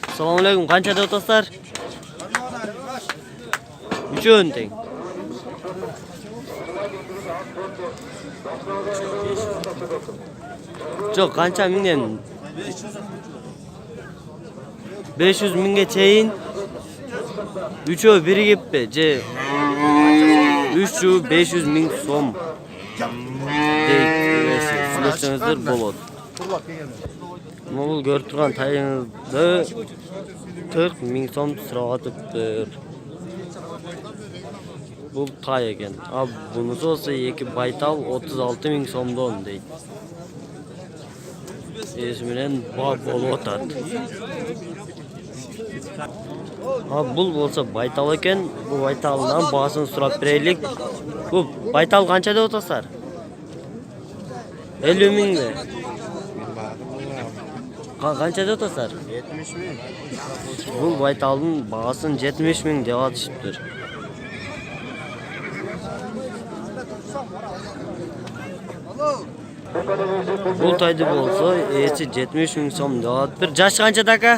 Assalomualaikum. Qanchada o'tasizlar? 3 teng. Çok qancha mingdan? 500 mingga chayin. 3'ü birigipti. Je 300 500 ming so'm. Söylesеңiздер болады. Бұл көріп тұрған тайыңызды 40 мing сом сұратыптыр. Бұл тай екен. Ал бұнысы olsa 2 байтал 36 мing сомдон дейді. Есімінен болып отады. Бұл болса байтал екен. Бұл байталынан бағасын сұрап берелік. Бұл байтал қаншада отасыздар? 50 mingde. Qanchada o'tasizlar? 70 ming. Bu baytalning бағасын 70 ming deb atishibdir. Bu taydi bo'lsa, esi 70 ming so'm deb atibdir. Jashi qanchada aka?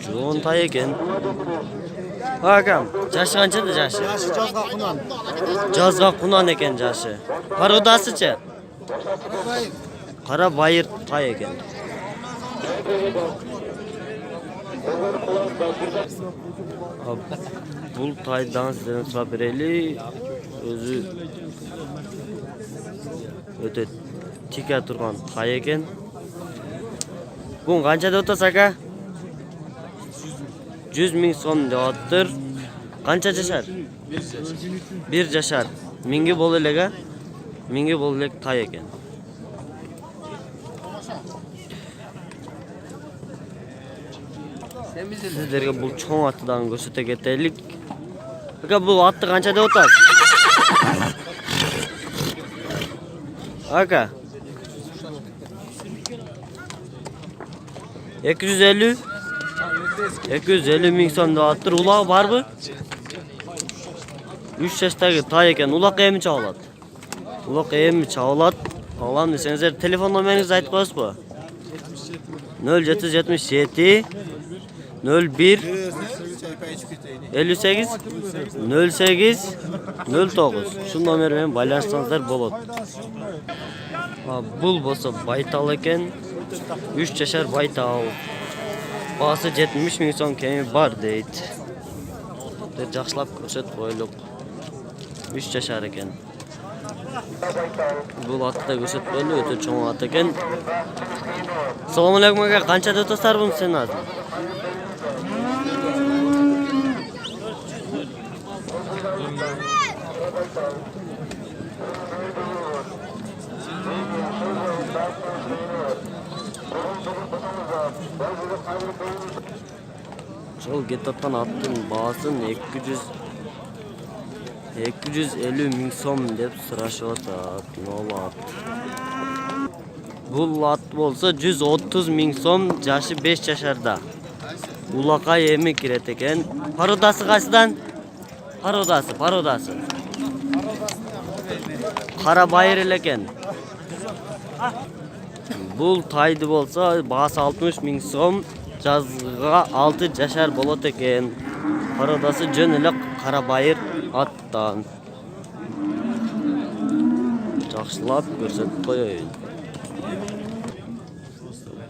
Jo'n tay ekan. Akam, jashi qanchada jashi? Yaşı cazga qunan. Jazga qunan ekan jashi. Parodasichi? Qara bayir tay ekan. Bu taydan sizden so'rab beraylik. O'zi o'ta tika turgan tay ekan. Bu qanchada o'tasiz aka? 100 ming so'm deyaptir. Qancha jashar? 1 jashar. Mingi bo'lalega? Mingi bo'laleg tay ekan. Sizlarga bu cho'ng atidan ko'rsata ketaylik. Aka bu atni qanchada o'tasiz? Aka 250 ming so'm deyaptir. Uloq bormi? 3 yoshdagi tay ekan. Uloq ham chavladi. Uloq ham chavladi. Olam desangizlar telefon nomeringizni aytib qo'yasizmi? 0777 01 58 08 09 şu nomer bilan байланышсаңыздар болады. Бұл болса байтал екен. 3 жашар байтал. Бағасы 70 ming so'm kemi бар deydi. Жақсылап көрсетіп қойлық. 3 жашар екен. Бұл атты да көрсетіп қойлық, өте чоң ат екен. Assalomualaikum aka, qanchada o'tasizlar buni sen hozir? Жол кетатқан аттың бағасын 250 ming so'm деп сұрашып отыр. Нол ат. Бұл ат болса 130 ming so'm, jashi 5 yaşarda. Ulaqqa emi kiret ekan. Parodasi qaysidan? Parodasi. Qara bayir ekan. Бұл taydi bolsa бағасы 60 ming so'm, жазға 6 жашар болады екен. Parodasi жөн эле qara bayir аттан. Жақсылап көрсетіп қояйын.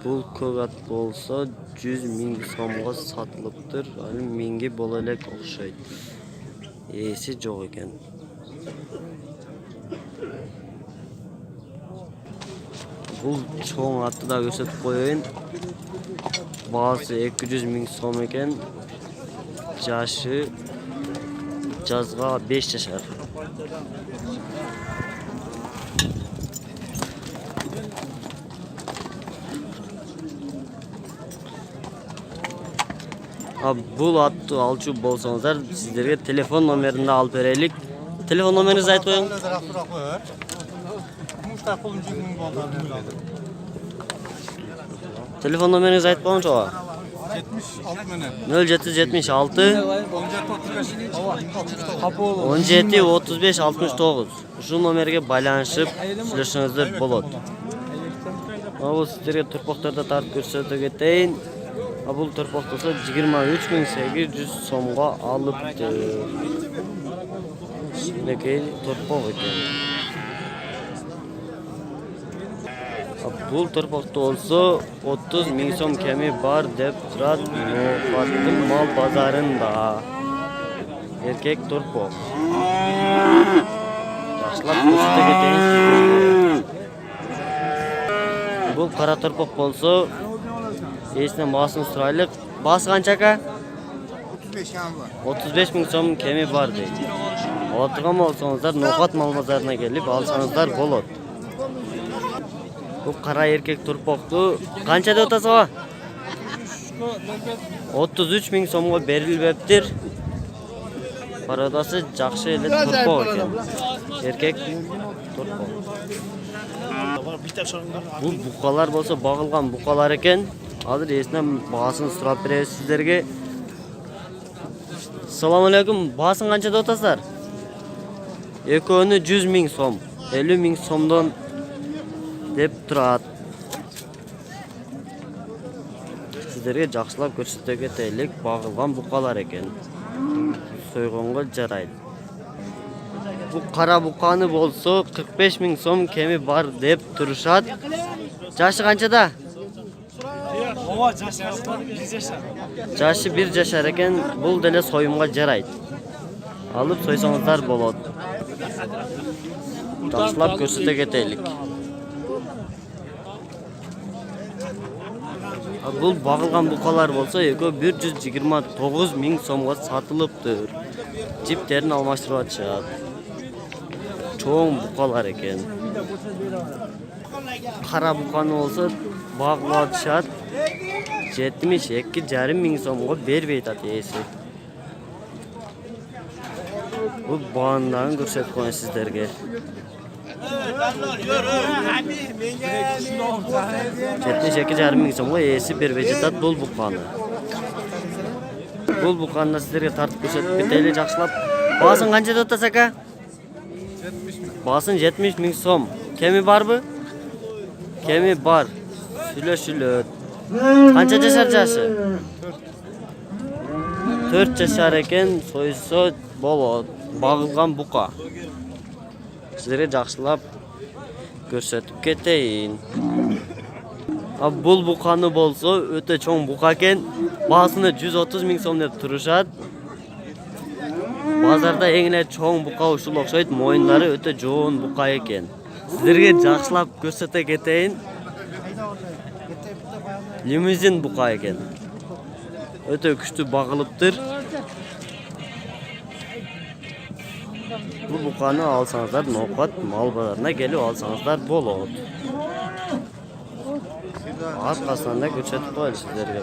Бұл көк ат болса 100 ming so'mga satılıptır. Hani mingi bo'ladak o'xshaydi. Esi yo'q ekan. Бұл cho'ng atni da ko'rsatib qo'yayın. Бағасы 200 ming so'm ekan. Jashi жазға 5 yaşar. Бұл atты alçı bolsanızlar sizlerge telefon nomerini alıp vereylik. Telefon nomerinizi aytib qo'ying. Telefon nomerinizi aytib qo'ying cho'g'a. 76 mene. 0776 17 35 69. Şu numaraya bağlanışıp söyleseniz болады. Bu sizlerge turpoqlarda tartib ko'rsatib ketayın. Bu turpoq olsa 23.800 so'mga olibdi. Shunday turpoq ekan. Bu turpoqda olsa 30.000 so'm kami bor deb turadi No'xatli mol bozorida. Erkek turpoq. Yaxshilab ko'rsatib ketayın sizlarga. Bu qora turpoq bo'lsa, esni mosini chiroyli. Basi qancha aka? 35 ham bor. 35.000 so'm kami bor deydi. Oladigan bo'lsangizlar No'xat mol bozoriga kelib olsangizlar bo'ladi. Bu qora erkek turpoqni qanchada o'tasiz va? 33.000 so'mga berilibdir. Paradasi yaxshi ele turpoq ekan. Erkek turpoq. Bu buqalar bo'lsa bağılgan buqalar ekan. Hozir esnam bahasini so'rab beramiz sizlarga. Assalomu alaykum. Bahasini qanchada o'tasizlar? Ekoni 100.000 so'm, 50.000 so'mdan deb turadi. Sizlarga yaxshilab ko'rsatib ketaylik, bağılgan buqalar ekan. So'yğonga jaraydi. Bu qara buqani bo'lsa 45.000 so'm kemi bor deb turishadi. Yashi qanchada? Yashi 1 yashar ekan, bu dele so'yimga jaraydi. Olib so'ysangizlar bo'ladi. Yaxshilab ko'rsatib ketaylik. Bu bağılgan buqalar bo'lsa, eko 129.000 so'mga sotilibdir. Jiplerini almashtirib atishadi. Çoğun buqalar ekan. Qara buqani olsa bağlab şart 72.500 so'mga berib aytadi esi. Bu bağından ko'rsatib qo'yaman sizlarga. 72.500 so'mga esi berib aytadi bu buqani. Bu buqani sizlarga tartib ko'rsatib ketaylik yaxshilab. Basin qanchada o'tasa aka? Basın 70.000 so'm. Kemi var mı? Kemi var. Şöyle. Qancha yashar yashi? 4 yashar ekan, so'ysa bo'ladi. Bağılgan buqa. Sizlarga yaxshilab ko'rsatib ketayin. Bu buqani bo'lsa, o'ta cho'ng buqa ekan. Bahasini 130.000 so'm deb turishadi. Bozorda eng cho'ng buqa ushul o'xshaydi, mo'yinlari o'ta jo'n buqa ekan. Sizlarga yaxshilab ko'rsatib ketayin. Limuzin buqa ekan. O'ta kuchli bağılıbdir. Bu buqani olsangizlar No'xat mol bozoriga kelib olsangizlar bo'ladi. Arkasidan da ko'rsatib qo'ying sizlarga.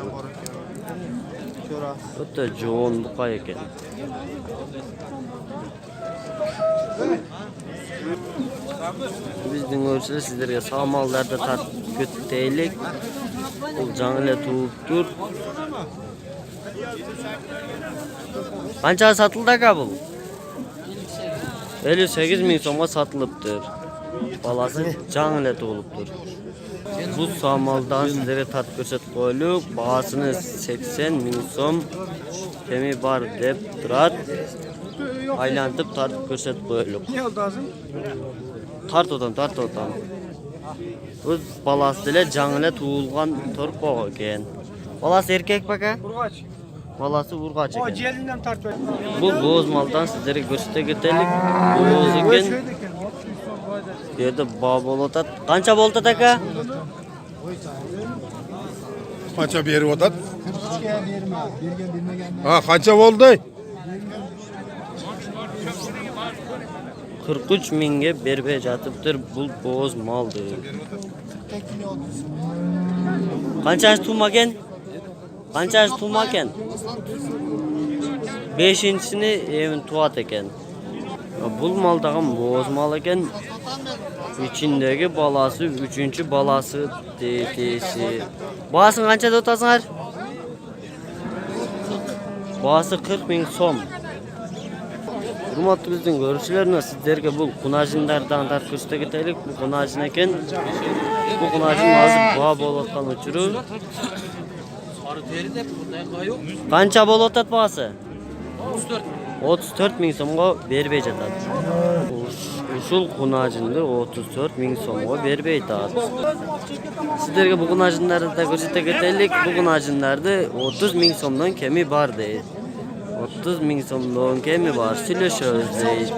O'ta jo'n buqa ekan. Bizning o'rçilar sizlarga samallarda tartib ketaylik. Bu жаңыле tuğuptur. Qancha satıldı aka bu? 58.000 so'mga satılıptır. Balası жаңыле tuğuluptur. Bu samaldan sizlarga tartib ko'rsatib qo'ylik. Bahasini 80.000 so'm kemi bor deb turadi. Aylantib tartib ko'rsatib qo'ylik. Tart otam. Bu balası ile жаңыле tuğulgan turpoq ekan. Balası erkek baka? Urgaç. Balası urgaç ekan. O celinden tartıyor. Bu bo'z maldan sizlarga ko'rsatib ketaylik. Bo'z ekan. Bu yerda bog' bo'ladi. Qancha bo'ldi aka? Qancha berib o'tadi? Ha, qancha bo'ldi? 43.000 ga berib jatibdir. Bu bo'z maldir. Qanchasi tumagan? 5-sini evin tuat ekan. Bu maldag'im bo'z mal ekan. İçindeki balası 3. balası deytesi. Bahasini qanchada o'tasizlar? Bağısı 40 bin som. Hurmatlı bizden görüşlerine sizlerge bu kunajinlardan tarkışta gitelik. Bu kunajin eken. Bu kunajin azı bağ bolatkan uçuru. Kança bolatat bağısı? 34 bin somga berbey jatat. Uşul kunajinni 34 bin somga berbey tat. Sizlerge bu kunajinlарды da görüşte gitelik. Bu kunajinlarda 30 bin somdan kemi bar deydi. 30 bin somdan kemi var. Süleşöz deydi.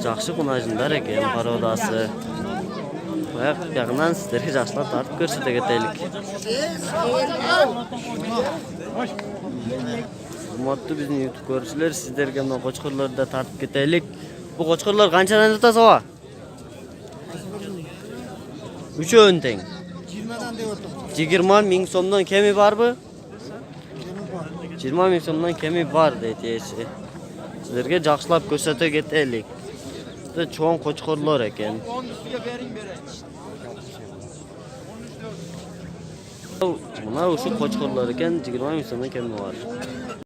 Жақсы kunajinlar eken parodası. Yaqından sizlerge жақсылап tartib görüşte gitelik. Hurmatlı bizim YouTube görüşler sizlerge mına qochqorlarni da tartib ketaylik. Bu qochqorlar qanchadan tutasiz ava? 3 teng. 20 bin somdan kemi barmı? 20 bin somdan kemi var deydi eşi. Sizlerge жақсылап ko'rsata ketaylik. Bizde çoğun qochqorlar eken. Buna uşu qochqorlar eken 20 bin somdan kemi var.